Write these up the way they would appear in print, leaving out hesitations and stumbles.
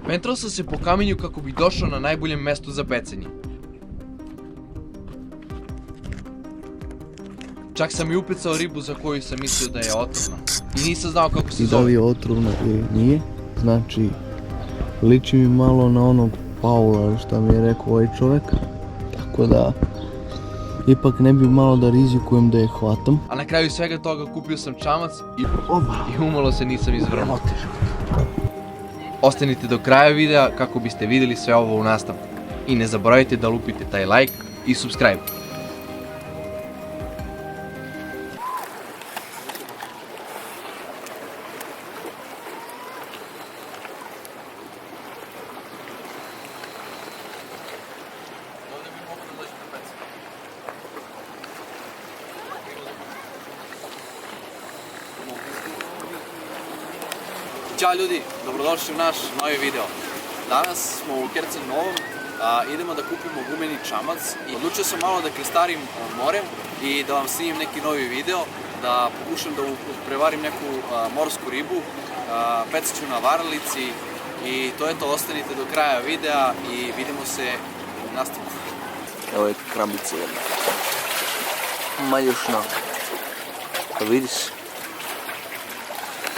Pentrao sam se po kamenju kako bi došao na najboljem mestu za pecanje. Čak sam i upecao ribu za koju sam mislio da je otrovna. I nisam znao kako se I da li zove. je otrovna ili nije, znači liči mi malo na onog Paula šta mi je rekao ovaj čovjek. Tako da ipak ne bi malo da rizikujem da je hvatam. A na kraju svega toga kupio sam čamac i umalo se nisam izvrnuo. Ostanite do kraja videa kako biste vidjeli sve ovo u nastavku. I ne zaboravite da lupite taj like i subscribe. Ćao ljudi, dobrodošli u naš novi video. Danas smo u Kercen Novom, idemo da kupimo gumeni čamac i odlučio sam malo da krestarim morem i da vam snimim neki novi video, da pokušam da prevarim neku morsku ribu, pecat ću na varalici i to je to, ostanite do kraja videa i vidimo se u nastavku. Evo je krambica jedna. Maljušna. Pa vidiš?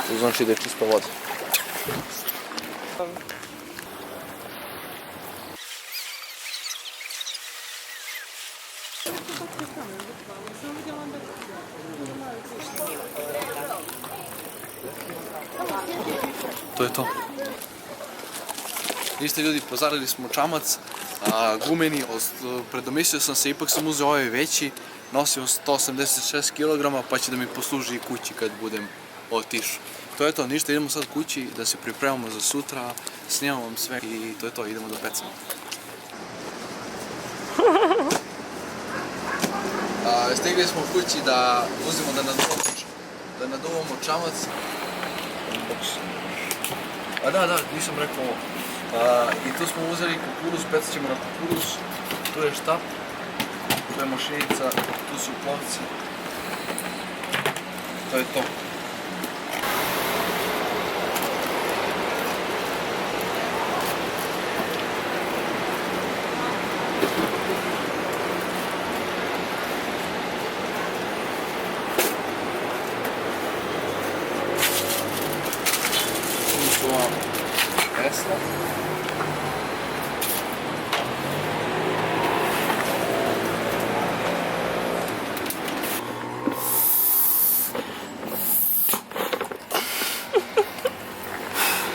To znači da je čista voda. To je to. Niste ljudi, pozarili smo čamac, gumeni, predomislio sam se, ipak sam uzeo ovaj veći, nosio 186 kg, pa će da mi posluži i kući kad budem otišao. To je to, ništa, idemo sad kući da se pripremamo za sutra, snimamo vam sve i to je to, idemo da pecamo. Stigli smo kući da uzimo da naduvamo čamac. A da, nisam rekao ovo. I tu smo uzeli kukuruz, pecat ćemo na kukuruz. Tu je štap, tu je mašinica, tu su plovci. To je to. Vesla.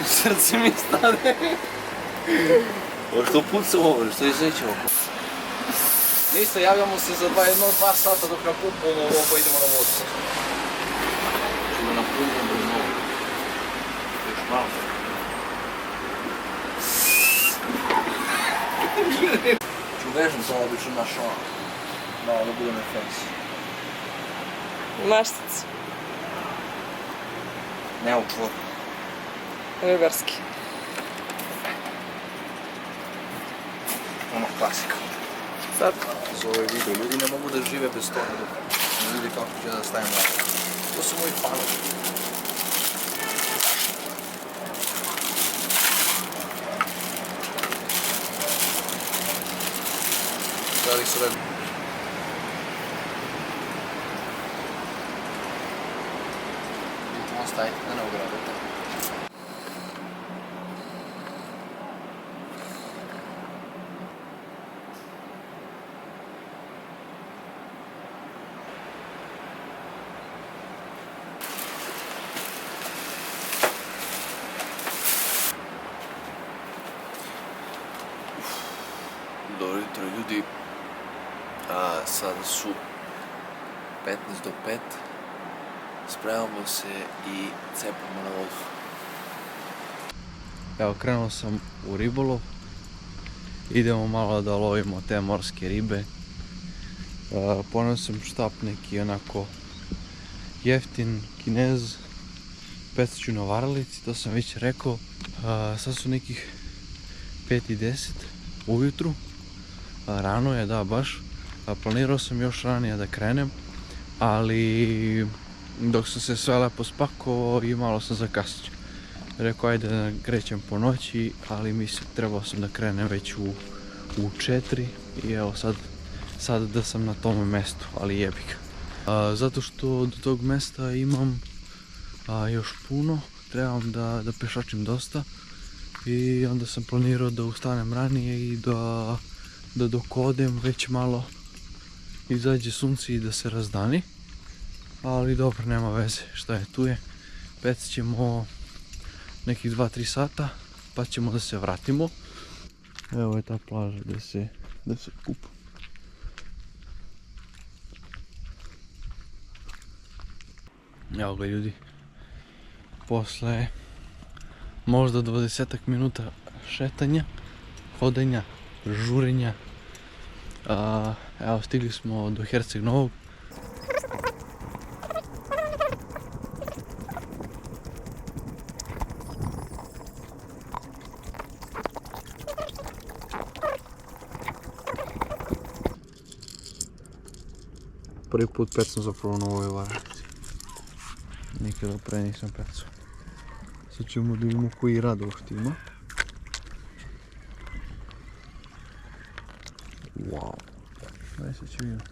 Srce mi stane. O što puca ovo, što izreće ovo? Ništa, javljamo se za 2 sata dok napumpamo ovo pa idemo na vodu. Ću da napunim bez nogu. Još malo. Ću vežem sada bi ću našao malo da budem efekt. Maštic. Ne u čvor. Ribarski. Ono klasika. Sad. Za ovaj video, ljudi ne mogu da žive bez toga dok ne vidi kako će da stavim ovo. To su moji fanovi. Da li su rekli? Vidite, stavite da ne ogradite. Dobro jutro ljudi, sada su 15 do 5, spremamo se i cepamo na vodu. Evo, krenuo sam u ribolov, idemo malo da lovimo te morske ribe. Poneo sam štap neki onako jeftin kinez, pecat ću na varalici, to sam već rekao. Sad su nekih 5:10 ujutru, rano je, da, baš. Planirao sam još ranije da krenem, ali dok sam se sve lepo spakovao i malo sam zakasnio. Rekao ajde da krećem po noći, ali mislim trebao sam da krenem već u 4 i evo sad da sam na tom mjestu, ali jebi ga. Zato što do tog mjesta imam još puno, trebam da pešačim dosta i onda sam planirao da ustanem ranije i da dok odem već malo izađe sunce i da se razdani. Ali dobro, nema veze, šta je tu je. Pec ćemo nekih 2-3 sata pa ćemo da se vratimo. Evo je ta plaža da se kupa. Evo ga ljudi, posle možda 20 minuta šetanja, hodanja, žurenja, evo stigli smo do Herceg Novog. Prvi put pecam zapravo na ovoj varanici. Nikada pre nisam pecao. Sad ćemo da vidimo koji rad uopšte ima. Wow. Daj sad ću vidjeti.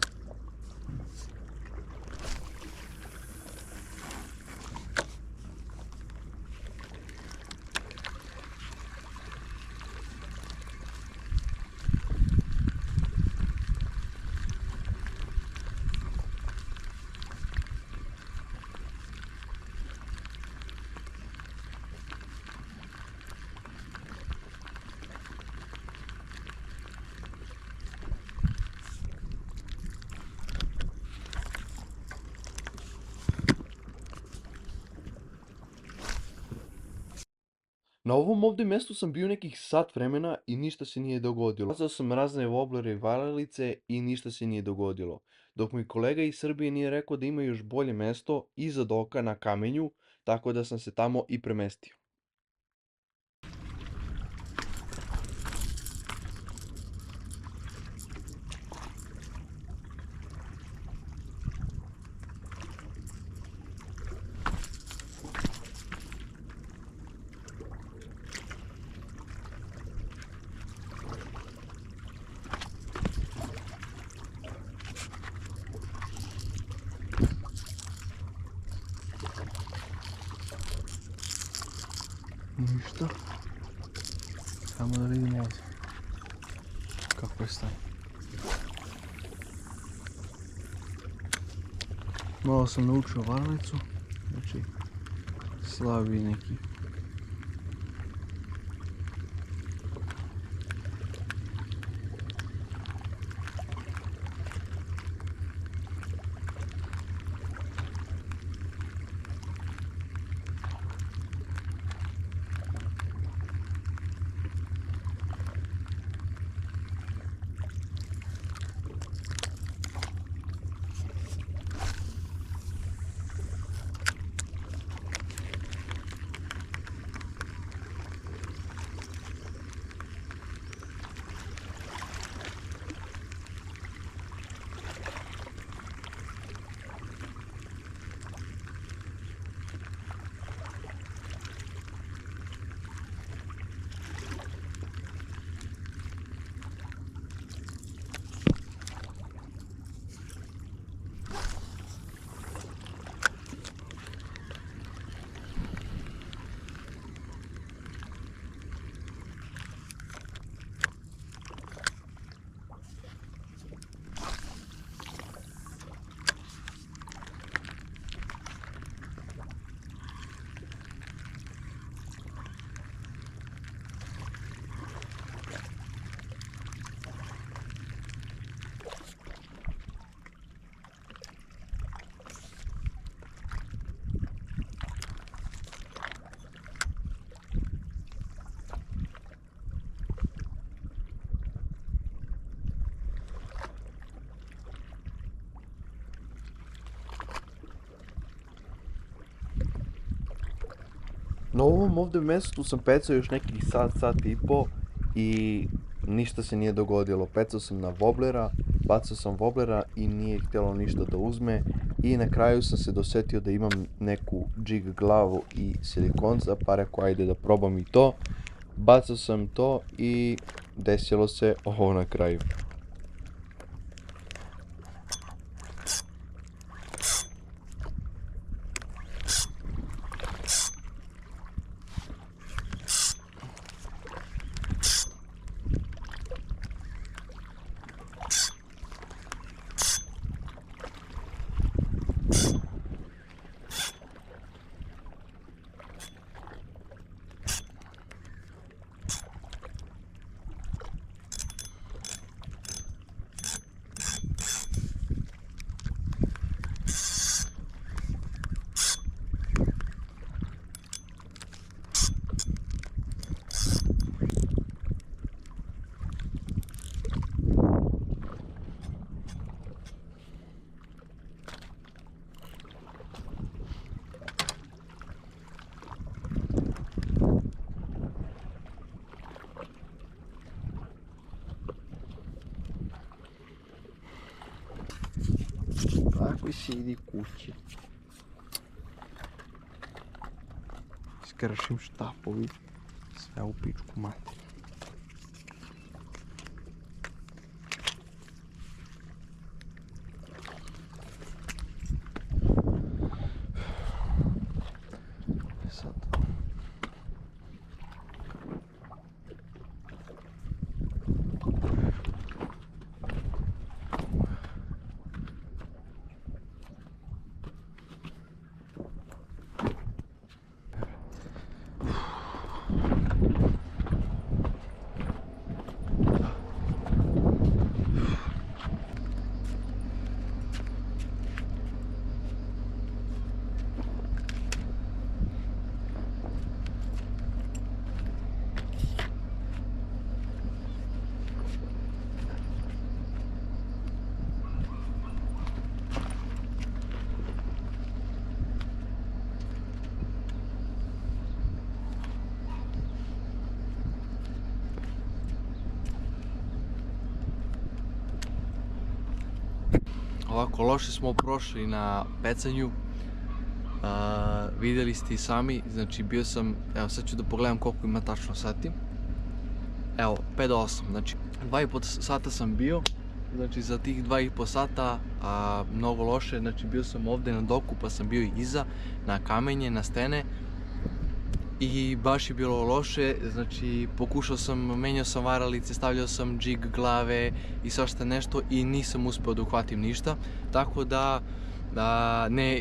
Na ovom ovdje mjestu sam bio nekih sat vremena i ništa se nije dogodilo. Kazao sam razne voblere i valalice i ništa se nije dogodilo. Dok mi kolega iz Srbije nije rekao da ima još bolje mjesto iza doka na kamenju, tako da sam se tamo i premestio. Ništa. Samo da vidimo ovdje kako je stanje. Malo sam naučio varalicu, znači slabi neki. Na ovom ovdje mjestu sam pecao još nekih sat i po i ništa se nije dogodilo. Pecao sam na voblera, bacao sam voblera i nije htjelo ništa da uzme. I na kraju sam se dosjetio da imam neku džig glavu i silikonca, pa rekao ajde da probam i to. Bacao sam to i desilo se ovo na kraju. Tako se idi kući. Skršim štapovi, sve u pičku mater. Sad. Ovako, loše smo prošli na pecanju, vidjeli ste i sami, znači bio sam, evo sad ću da pogledam koliko ima tačno sati, evo 5 do 8, znači 2,5 sata sam bio, znači za tih 2,5 sata mnogo loše, znači bio sam ovdje na doku pa sam bio i iza, na kamenje, na stene i baš je bilo loše, znači pokušao sam, menjao sam varalice, stavljao sam džig glave i svašta nešto i nisam uspio da uhvatim ništa, tako da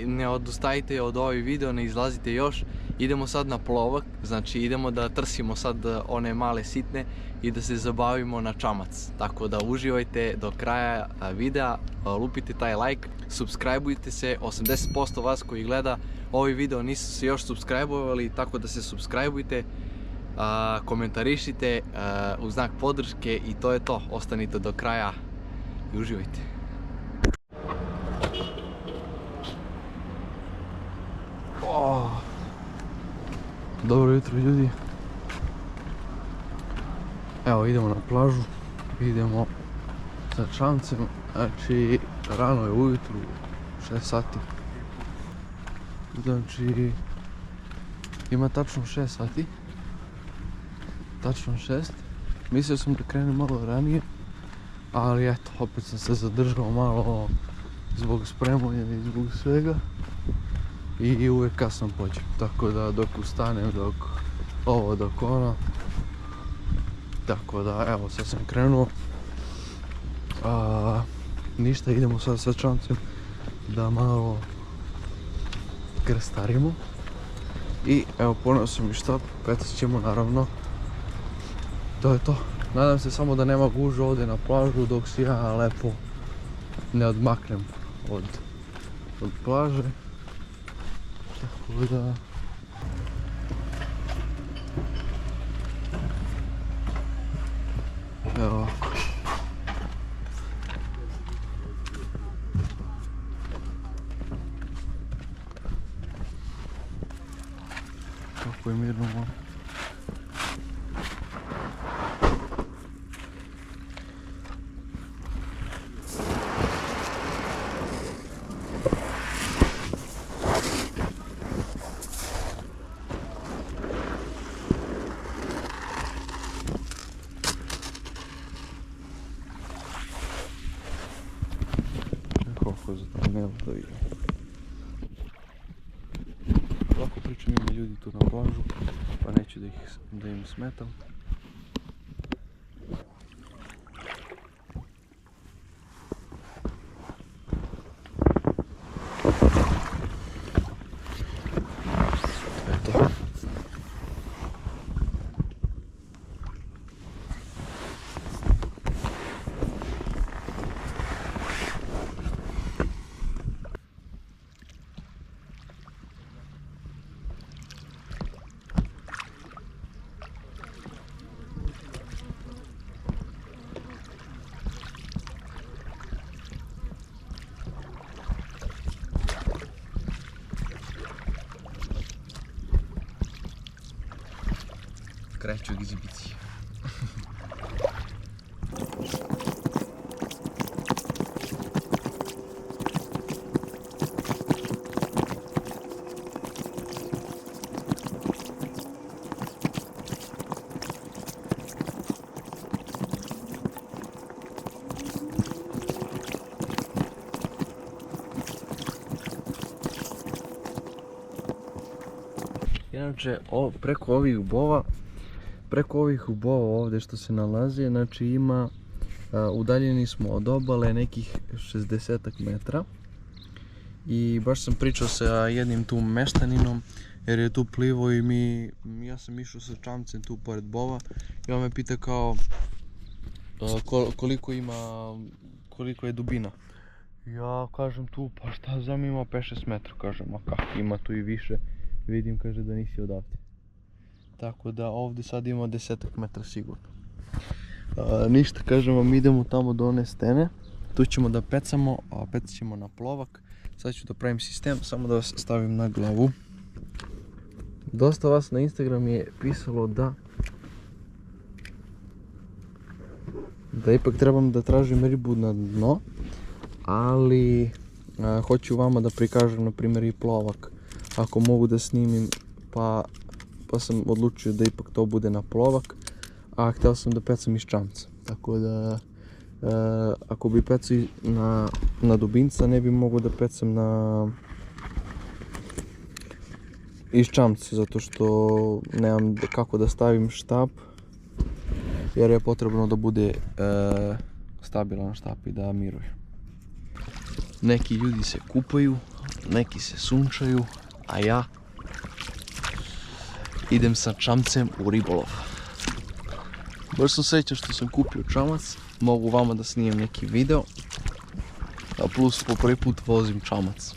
ne odustajte od ovaj video, ne izlazite još, idemo sad na plovak, znači idemo da trsimo sad one male sitne i da se zabavimo na čamac, tako da uživajte do kraja videa, lupite taj like, subscribeujte se, 80% vas koji gleda ovaj video nisu se još subscribeovali, tako da se subscribeujte, komentarišite u znak podrške i to je to, ostanite do kraja i uživajte. Dobro jutro ljudi. Evo idemo na plažu, idemo sa čamcem, znači rano je ujutru, 6 sati. Znači ima tačno 6 sati, tačno 6. Mislio sam da krenem malo ranije, ali eto, opet sam se zadržao malo zbog spremanja i zbog svega. I uvijek kasno pođem, tako da dok ustanem, dok ovo, dok ono. Tako da evo sad sam krenuo. Ništa, idemo sad sa čamcem da malo krstarimo. I evo ponovno sam i štap, petat ćemo naravno. To je to. Nadam se samo da nema gužve ovdje na plažu dok si ja lepo ne odmaknem od plaže. Tako da... Evo ovako. Kako je mirno more. tunelu da vidimo. Ovako pričam, ima ljudi tu na plažu, pa neću da im smetam. Eto. Kreću egzibicije. Inače, preko ovih ubova ovdje što se nalazi, znači ima, udaljeni smo od obale nekih 60 metra i baš sam pričao sa jednim tu meštaninom jer je tu plivo i ja sam išao sa čamcem tu pored bova i on me pita kao koliko je dubina. Ja kažem tu, pa šta znam, ima 5-6 metra, kažem, a kako, ima tu i više, vidim, kaže da nisi odavde. Tako da ovdje sad ima 10 metra sigurno. Ništa, kažem vam, idemo tamo do one stene. Tu ćemo da pecamo, a pecat ćemo na plovak. Sad ću da pravim sistem, samo da vas stavim na glavu. Dosta vas na Instagram je pisalo da ipak trebam da tražim ribu na dno, ali hoću vama da prikažem na primjer i plovak. Ako mogu da snimim, pa sam odlučio da ipak to bude na plovak, a htio sam da pecam iz čamca. Tako da, ako bi pecao na dubinca, ne bi mogao da pecam iz čamca, zato što nemam kako da stavim štap, jer je potrebno da bude stabilan štap i da miruje. Neki ljudi se kupaju, neki se sunčaju, a ja idem sa čamcem u ribolov. Baš sam srećan što sam kupio čamac, mogu vama da snijem neki video, a plus po prvi put vozim čamac.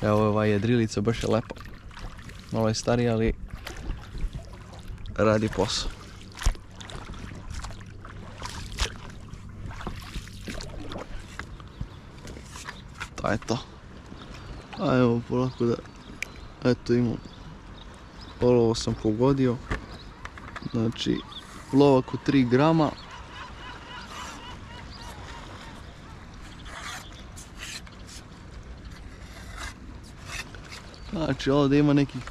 Evo, ova jedrilica baš je lepa. Malo je starija, ali radi posao. To je to. A evo, polako da, eto imam, olovo sam pogodio, znači lovak od 3 grama. Znači ovdje ima nekih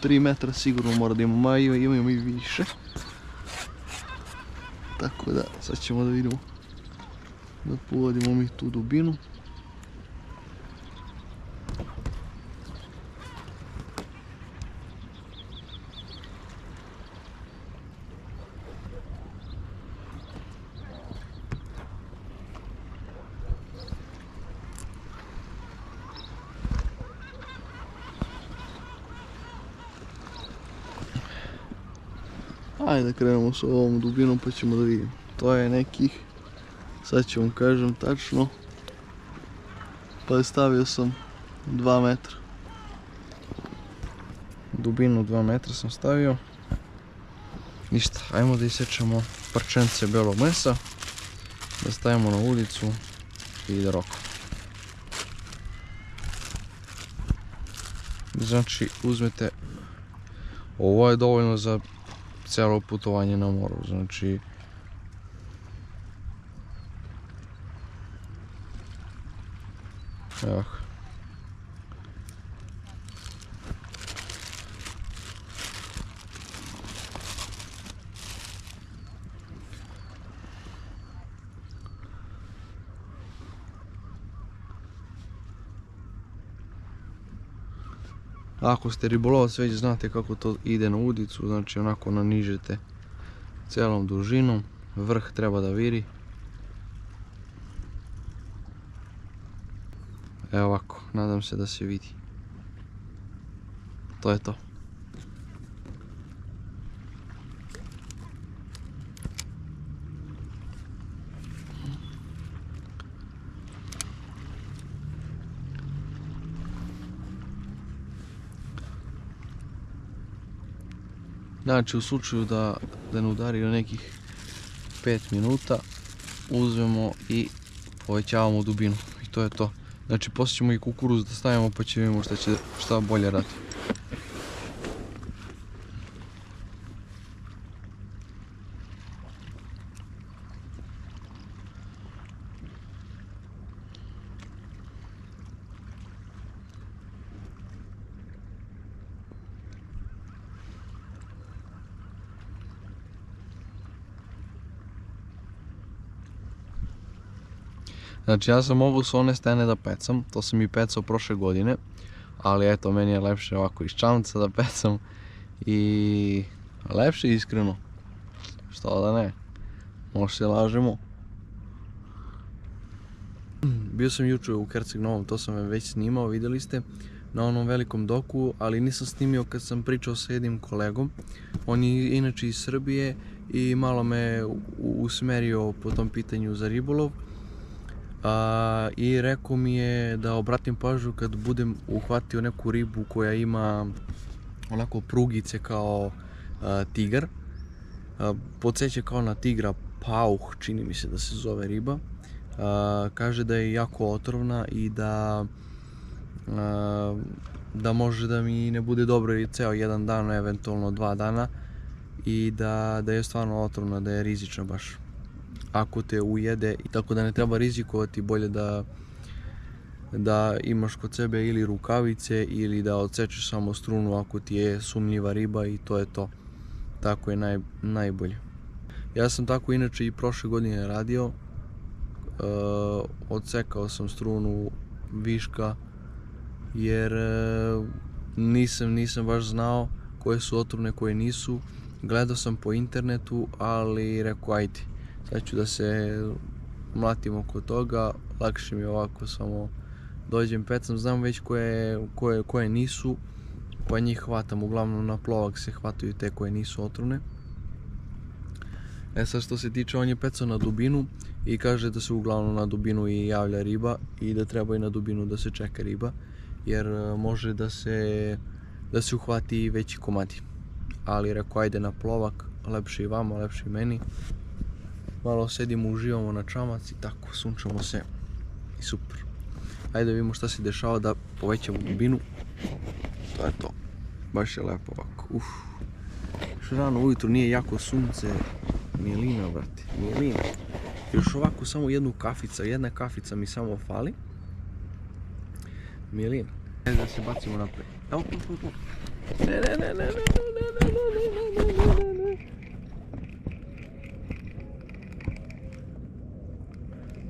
3 metra sigurno mora da ima, imamo i više. Tako da, sad ćemo da vidimo, da povodimo mi tu dubinu. Ajde da krenemo s ovom dubinom pa ćemo da vidimo. To je nekih, sad ću vam kažem tačno, pa stavio sam 2 metra. Dubinu 2 metra sam stavio. Ništa, ajmo da isečemo parčence belog mesa, da stavimo na ulicu i da rokamo. Znači uzmete, ovo je dovoljno za cijelo putovanje na moru, znači evo. Ako ste ribolovac već znate kako to ide na udicu, znači onako nanižete cijelom dužinom, vrh treba da viri. Evo ovako, nadam se da se vidi. To je to. Znači u slučaju da ne udari na nekih 5 minuta uzmemo i povećavamo dubinu i to je to. Znači poslije ćemo i kukuruz da stavimo pa ćemo vidimo šta bolje radi. Znači ja sam mogao s one stene da pecam, to sam i pecao prošle godine, ali eto meni je lepše ovako iz čamca da pecam i lepše iskreno, što da ne, možda se lažemo. Bio sam jučer u Herceg Novom, to sam već snimao, vidjeli ste, na onom velikom doku, ali nisam snimio kad sam pričao sa jednim kolegom. On je inače iz Srbije i malo me usmerio po tom pitanju za ribolov. I rekao mi je da obratim pažnju kad budem uhvatio neku ribu koja ima onako prugice kao tigar. Podsjeća kao na tigra, pauh čini mi se da se zove riba. Kaže da je jako otrovna i da može da mi ne bude dobro i ceo jedan dan, eventualno 2 dana i da je stvarno otrovna, da je rizična baš ako te ujede, tako da ne treba rizikovati, bolje da imaš kod sebe ili rukavice ili da odsečeš samo strunu ako ti je sumnjiva riba i to je to. Tako je najbolje. Ja sam tako inače i prošle godine radio, odsekao sam strunu viška jer nisam baš znao koje su otrovne, koje nisu. Gledao sam po internetu, ali rekao ajde, sad ću da se mlatim oko toga, lakše mi je ovako, samo dođem, pecam, znam već koje nisu, pa njih hvatam, uglavnom na plovak se hvataju te koje nisu otrovne. Sad što se tiče, on je pecao na dubinu i kaže da se uglavnom na dubinu i javlja riba i da treba i na dubinu da se čeka riba, jer može da se uhvati veći komadi. Ali rekao ajde na plovak, lepše i vama, lepše i meni. Malo sedimo, uživamo na čamac i tako, sunčamo se i super. Ajde da vidimo šta se dešava, da povećamo dubinu. To je to. Baš je lepo ovako. Još rano ujutru, nije jako sunce. Milina, brate, milina. Još ovako samo jedna kafica mi samo fali. Milina. Ajde da se bacimo napred. Evo. Ne.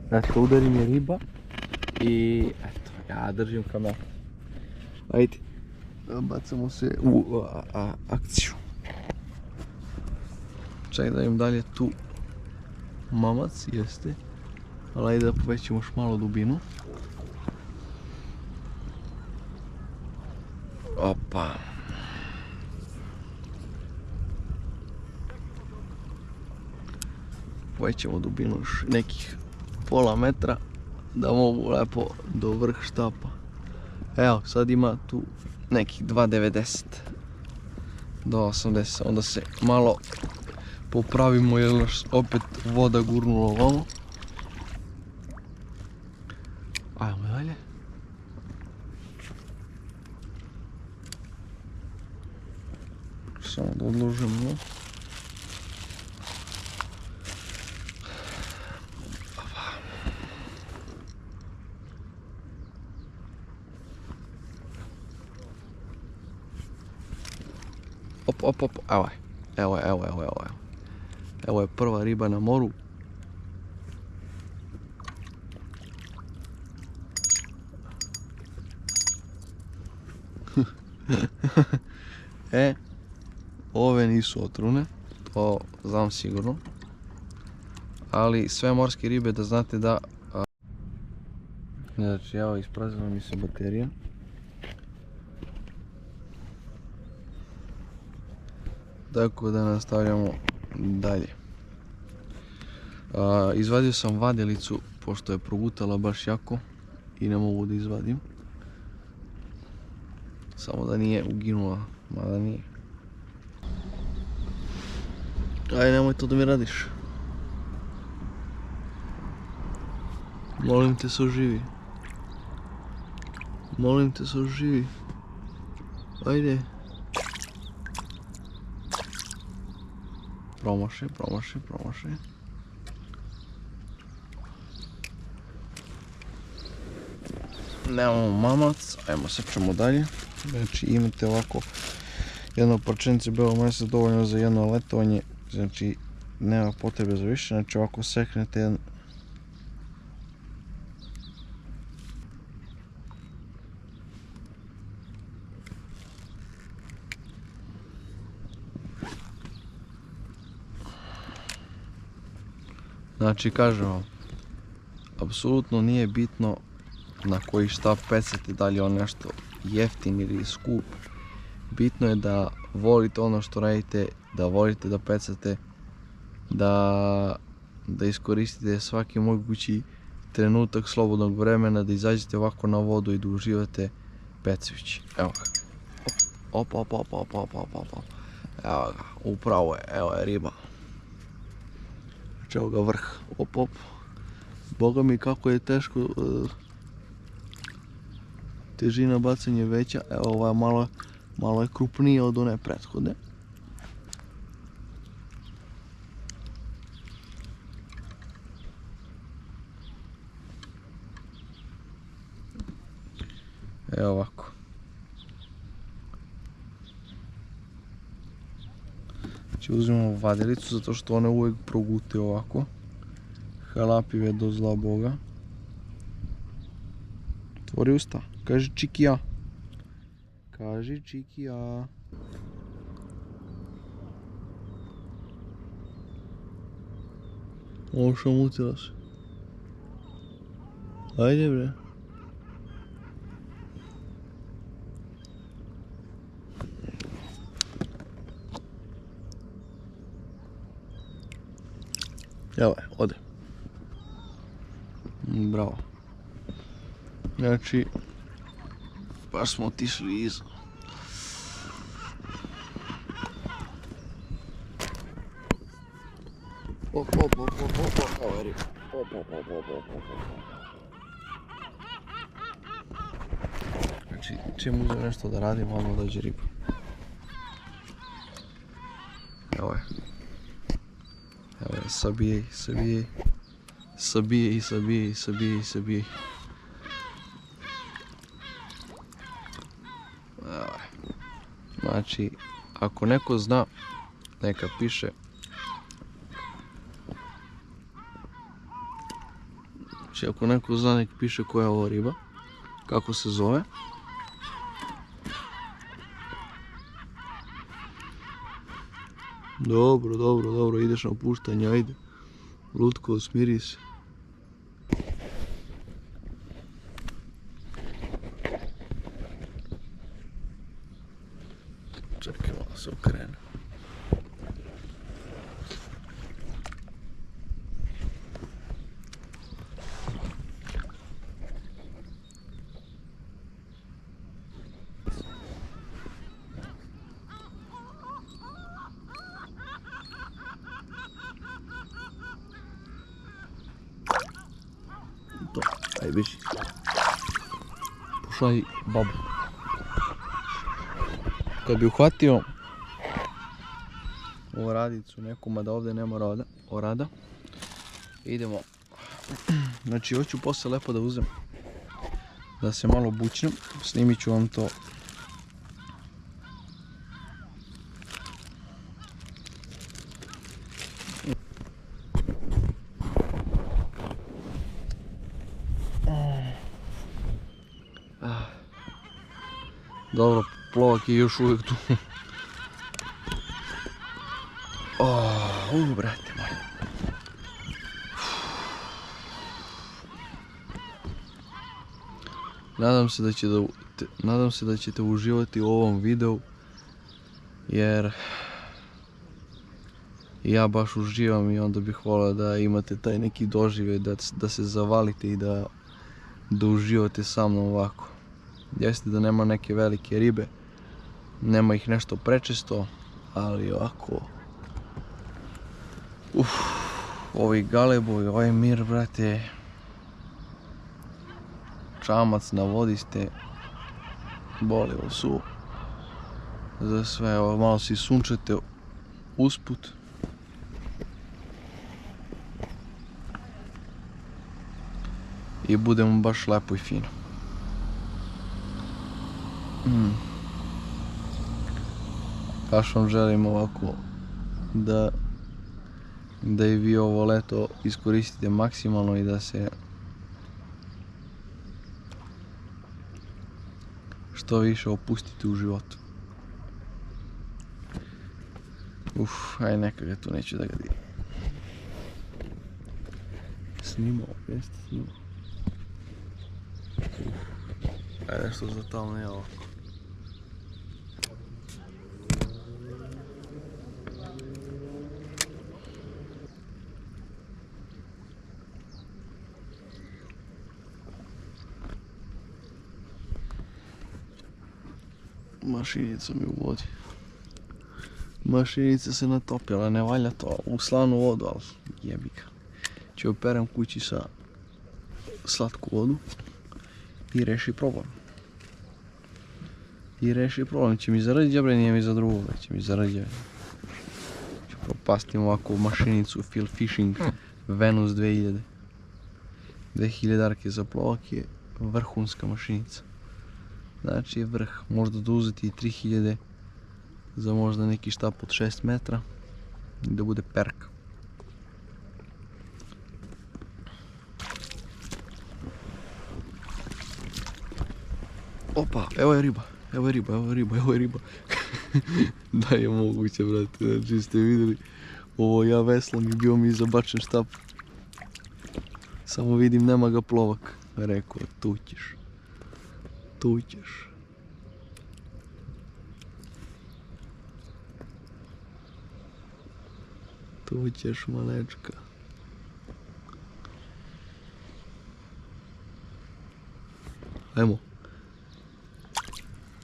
Znači, udari mi riba i eto, ja držim kameru. Ajde, bacamo se u akciju. Čekaj da im dalje tu mamac, jeste. Ali ajde da povećamo još malo dubinu. Opa. Povećamo dubinu još nekih pola metra da mogu lepo do vrh štapa. Evo, sad ima tu nekih 2,90 do 80, onda se malo popravimo jer nas opet voda gurnula ovamo. Ajmo dalje. Samo da odložimo. Op, evo je prva riba na moru. Ove nisu otrovne, to znam sigurno. Ali sve morske ribe da znate da... Znači, evo, ispraznila mi se baterija. Tako da nastavljamo dalje. Izvadio sam vadilicu, pošto je progutala baš jako i ne mogu da izvadim. Samo da nije uginula, mada nije. Ajde, nemoj to da mi radiš. Molim te, se oživi. Molim te, se oživi. Ajde. Promašaj. Nemamo mamac, ajmo sečemo dalje. Znači imate ovako jedno parčence belog mesa dovoljno za jedno letovanje. Znači nema potrebe za više, znači ovako seknete jedan. Znači kažem vam, apsolutno nije bitno na koji štab pecate, da li je on nešto jeftin ili skup. Bitno je da volite ono što radite, da volite da pecate, da iskoristite svaki mogući trenutak slobodnog vremena, da izađete ovako na vodu i da uživate pecajući. Evo ga. Op. Evo ga, upravo je, evo je riba. Znači evo ga vrh, op. Boga mi kako je teško, težina bacanja je veća, evo ova je malo je krupnija od one prethodne. Evo ovako. Znači uzmemo vadilicu zato što one uvijek progute ovako. Halapive do zla Boga. Otvori usta, kaži čikija. Kaži čikija. Ovo šamutila se. Ajde bre. Evo je, ode. Bravo. Znači, baš smo otišli iza. Op. Evo je riba. Op. Znači, čim uzem nešto da radim, odmah dođe riba. Evo je. Evo je, sabijej. Znači, ako neko zna, neka piše. Znači, ako neko zna, neka piše koja je ovo riba, kako se zove. Dobro, ideš na puštanje, ajde. Lutko, smiri se. Čekaj, malo se okrene. To, ajde biši. Pušaj babu. Kad bi uhvatio ovu radicu nekoma da ovdje nema orada, idemo. Znači hoću posle lepo da uzem, da se malo bučnem, snimit ću vam to. Dobro, plovak je još uvijek tu. Brate moj. Nadam se da ćete uživati u ovom videu, jer ja baš uživam i onda bih volio da imate taj neki doživljaj, da se zavalite i da uživate sa mnom ovako. Jeste da nema neke velike ribe, nema ih nešto prečesto, ali ovako... Ovi galebovi, ovaj mir, brate, čamac na vodi ste, bolivo su za sve. Ovo malo si sunčete usput. I budemo baš lepo i fino. Baš vam želim ovako da i vi ovo leto iskoristite maksimalno i da se što više opustite u životu. Aj neka ga tu, neću da ga dijem. Snimao, jeste snimao. Aj nešto za tamo je ovako. Mašinica mi u vodi. Mašinica se natopila, ne valja to u slanu vodu, ali jebi ga. Će operem kući sa slatku vodu i reši problem. Će mi zaraditi, bre, nije mi za drugo, će mi zaraditi. Ću propastim ovakvu mašinicu Feel Fishing Venus 2000. 2000 za plovak je vrhunska mašinica. Znači je vrh, možda da uzeti i 3000 za možda neki štap od 6 metra i da bude perka. Opa, evo je riba. Da je moguće, brate, znači ste vidjeli, ovo ja veslam i bio mi zabačen štap. Samo vidim, nema ga plovak. Rekao, tu ćeš. Tu ćeš, malečka. Ajmo.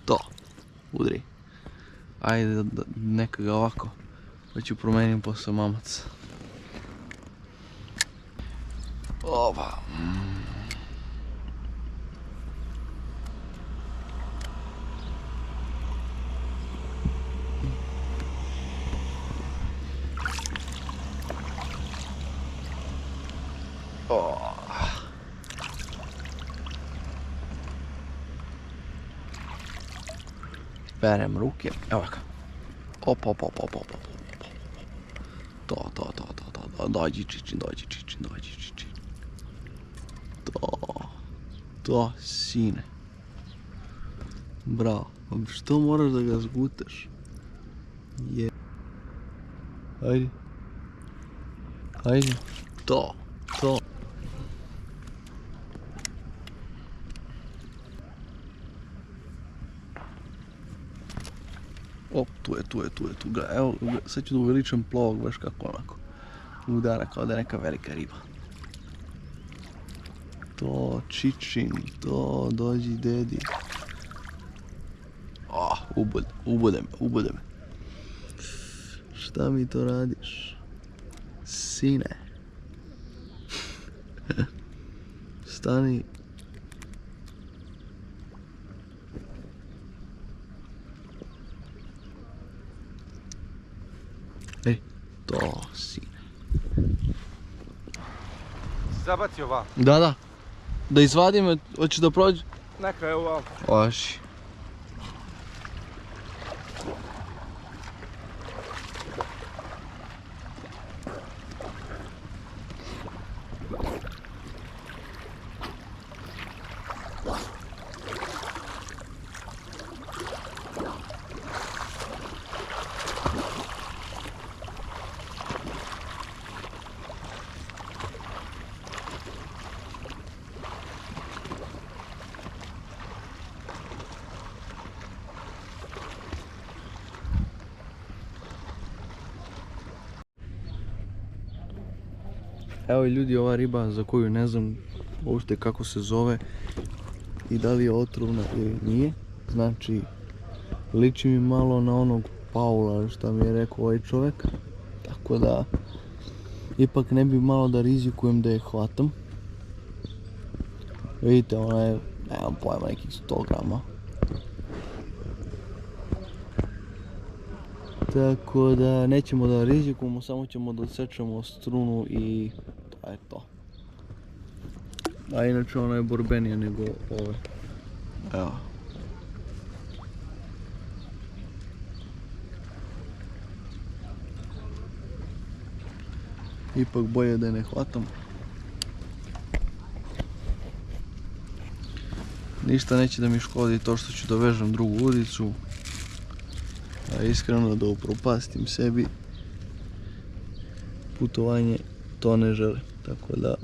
To. Udri. Ajde, neka ga ovako. Da ću promenim posle mamac. Opa. Perem ruke, evo ga. Opa. To. Dođi čičin. To, sine. Bravo. Što moraš da ga zgutaš? Ajde. To. Op, tu je. Evo, sad ću da uveličam plovak, baš kako onako udara, kao da je neka velika riba. To, čičin, to, dođi dedi. Ubude me. Šta mi to radiš? Sine. Stani. To, sine. Zabacio vam. Da. Da izvadim, hoćeš da prođe? Neka, evo vam. Oši. Evo i ljudi, ova riba za koju ne znam uopšte kako se zove i da li je otrovna ili nije. Znači, liči mi malo na onog Paula što mi je rekao ovaj čovjek. Tako da, ipak ne bi malo da rizikujem da je hvatam. Vidite, ona je, nemam pojma, nekih 100 grama. Tako da nećemo da rizikujemo, samo ćemo da odsečemo strunu i to je to. A inače ona je borbenija nego ove. Evo. Ipak bolje da je ne hvatam. Ništa neće da mi škodi to što ću da vežem drugu udicu. A iskreno da upropastim sebi putovanje, to ne želim. Tako da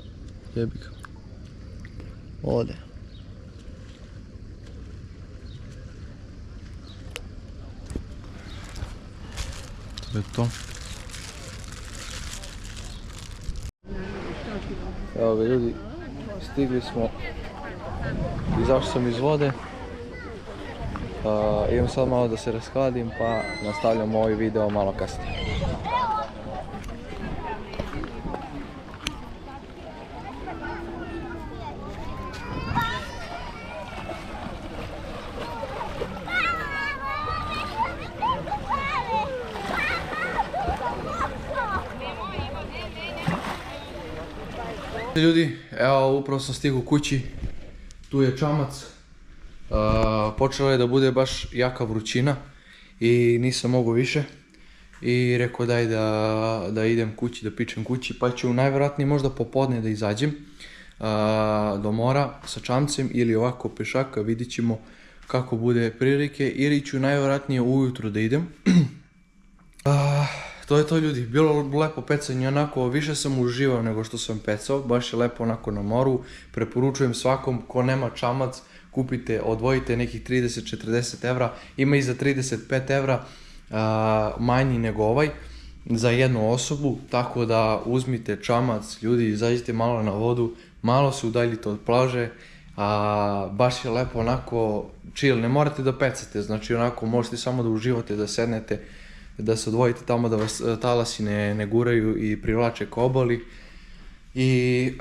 jebi ga. Ode. To je to. Evo ga ljudi, stigli smo, izašao sam iz vode, idem sad malo da se rashladim pa nastavljam ovaj video malo kasnije. Ljudi, evo upravo sam stigao kući, tu je čamac, počela je da bude baš jaka vrućina i nisam mogao više i rekao daj da idem kući, da pičem kući, pa ću najvjerojatnije možda popodne da izađem do mora sa čamcem ili ovako pešaka, vidit ćemo kako bude prilike, ili ću najvjerojatnije ujutro da idem. To je to ljudi, bilo lepo pecanje, onako više sam uživao nego što sam pecao, baš je lepo onako na moru, preporučujem svakom ko nema čamac, kupite, odvojite nekih 30-40 evra, ima i za 35 evra manji nego ovaj, za jednu osobu, tako da uzmite čamac, ljudi, izađite malo na vodu, malo se udaljite od plaže, baš je lepo onako chill, ne morate da pecate, znači onako možete samo da uživate, da sednete, da se odvojite tamo da vas talasi ne guraju i privlače ka obali i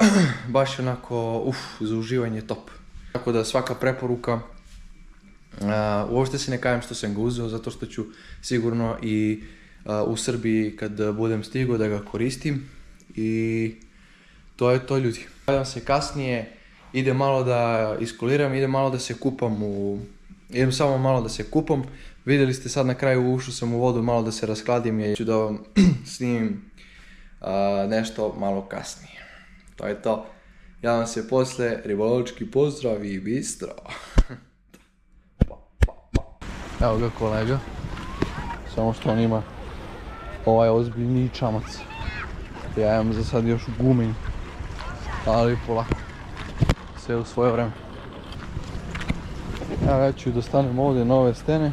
baš je onako, za uživanje top. Tako da svaka preporuka, uopšte se ne kajem što sam ga uzeo, zato što ću sigurno i u Srbiji kad budem stigao da ga koristim i to je to ljudi. Gledam se kasnije, idem malo da iskuliram, idem malo da se kupam idem samo malo da se kupam. Vidjeli ste sad na kraju, ušao sam u vodu malo da se raskladim i ću da vam snimim nešto malo kasnije. To je to. Javljam se posle, ribolovački pozdrav i bistro. Evo ga kolega, samo što on ima ovaj ozbiljniji čamac. Ja imam za sad još gumenj, ali polako, sve u svoje vreme. Evo ja ću da stanem ovdje na ove stene.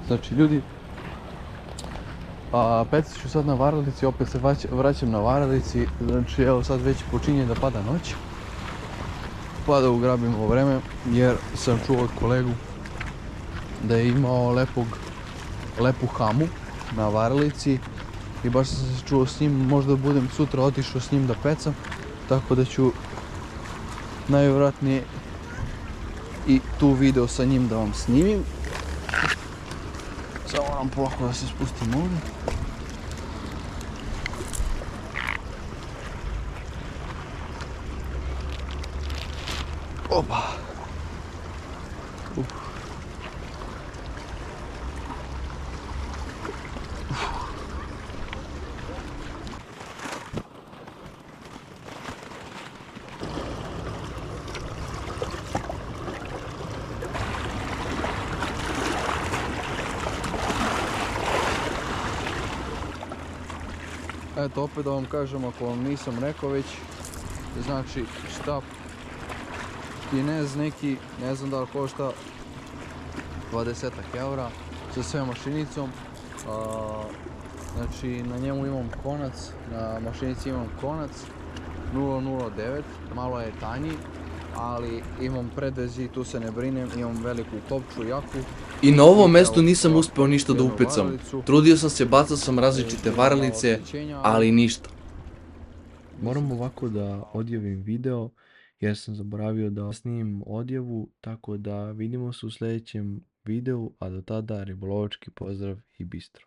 Znači ljudi, pecat ću sad na varalici, opet se vraćam na varalici, znači evo sad već počinje da pada noć. Pa da ugrabimo vreme, jer sam čuo od kolegu da je imao lepu hamu na varalici i baš sam se čuo s njim, možda budem sutra otišao s njim da pecam, tako da ću najvjerojatnije i tu video sa njim da vam snimim. Samo moram polako da se spustim ovdje. Opa! Eto, opet da vam kažem, ako vam nisam rekao već, znači štap kinez neki, ne znam da li košta 20 eura sa sve mašinicom. Znači na njemu imam konac, na mašinici imam konac 009, malo je tanji, ali imam predvez i tu se ne brinem, imam veliku kopču, jaku. I na ovom I mjestu evo, nisam ovako, uspio ništa da jednu upecam. varalicu. Trudio sam se, bacao sam različite Imam malo varalice, oštećenja, ali ništa. Moram ovako da odjavim video jer sam zaboravio da snimim odjavu, tako da vidimo se u sljedećem videu, a do tada ribolovački pozdrav i bistro.